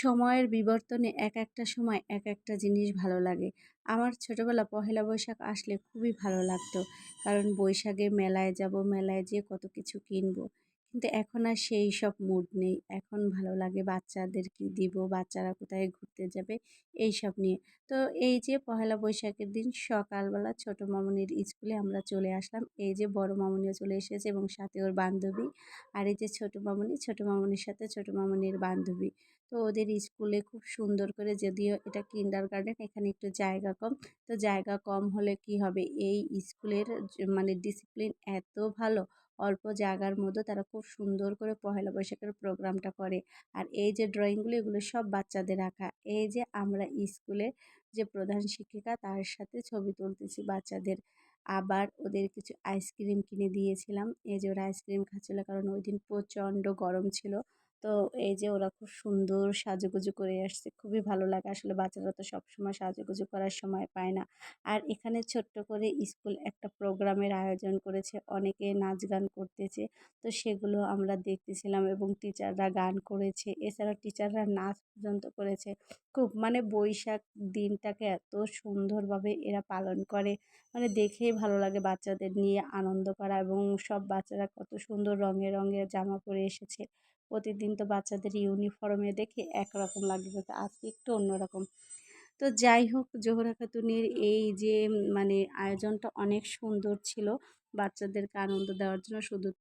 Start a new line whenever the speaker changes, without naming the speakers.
সময়ের বিবর্তনে একটা সময় একটা জিনিস ভালো লাগে। আমার ছোটবেলা পহেলা বৈশাখ আসলে খুবই ভালো লাগতো। কারণ বৈশাখে মেলায় যাব, মেলায় যেয়ে কত কিছু কিনবো। কিন্তু এখন আর সেই সব মুড নেই। এখন ভালো লাগে বাচ্চাদের কি দিব, বাচ্চারা কোথায় ঘুরতে যাবে এইসব নিয়ে। তো এই যে পহেলা বৈশাখের দিন সকালবেলা ছোট মামুনির স্কুলে আমরা চলে আসলাম। এই যে বড় মামুনিও চলে এসেছে এবং সাথে ওর বান্ধবী। আর এই যে ছোট মামুনির সাথে ছোট মামুনির বান্ধবী। তো ওদের স্কুলে খুব সুন্দর করে, যদিও এটা কিন্ডারগার্টেন, এখানে একটু জায়গা কম। তো জায়গা কম হলে কি হবে, এই স্কুলের মানে ডিসিপ্লিন এত ভালো, অল্প জায়গার মধ্যে তারা খুব সুন্দর করে পহেলা বৈশাখের প্রোগ্রামটা করে। আর এই যে ড্রয়িংগুলো, এগুলো সব বাচ্চাদের আঁকা। এই যে আমরা স্কুলে যে প্রধান শিক্ষিকা, তার সাথে ছবি তুলতেছি বাচ্চাদের। আবার ওদের কিছু আইসক্রিম কিনে দিয়েছিলাম। এই যে ওরা আইসক্রিম খাচ্ছিল, কারণ ওই দিন প্রচণ্ড গরম ছিল। তো এই যে ওরা খুব সুন্দর সাজুগুজু করে আসছে, খুবই ভালো লাগে। আসলে বাচ্চারা তো সবসময় সাজুগুজু করার সময় পায় না। আর এখানে ছোট্ট করে স্কুল একটা প্রোগ্রামের আয়োজন করেছে, অনেকে নাচ গান করতেছে। তো সেগুলো আমরা দেখতেছিলাম এবং টিচাররা গান করেছে, এছাড়া টিচাররা নাচ পর্যন্ত করেছে। খুব মানে বৈশাখ দিনটাকে এত সুন্দরভাবে এরা পালন করে, মানে দেখেই ভালো লাগে বাচ্চাদের নিয়ে আনন্দ করা। এবং সব বাচ্চারা কত সুন্দর রঙে রঙে জামা পরে এসেছে। প্রতিদিন তো বাচ্চাদের ইউনিফর্মে দেখে একরকম লাগে, কিন্তু আজকে একটু অন্যরকম। তো যাই হোক, জোহরা খাতুনের এই যে মানে আয়োজনটা অনেক সুন্দর ছিল বাচ্চাদেরকে আনন্দ দেওয়ার জন্য। শুধু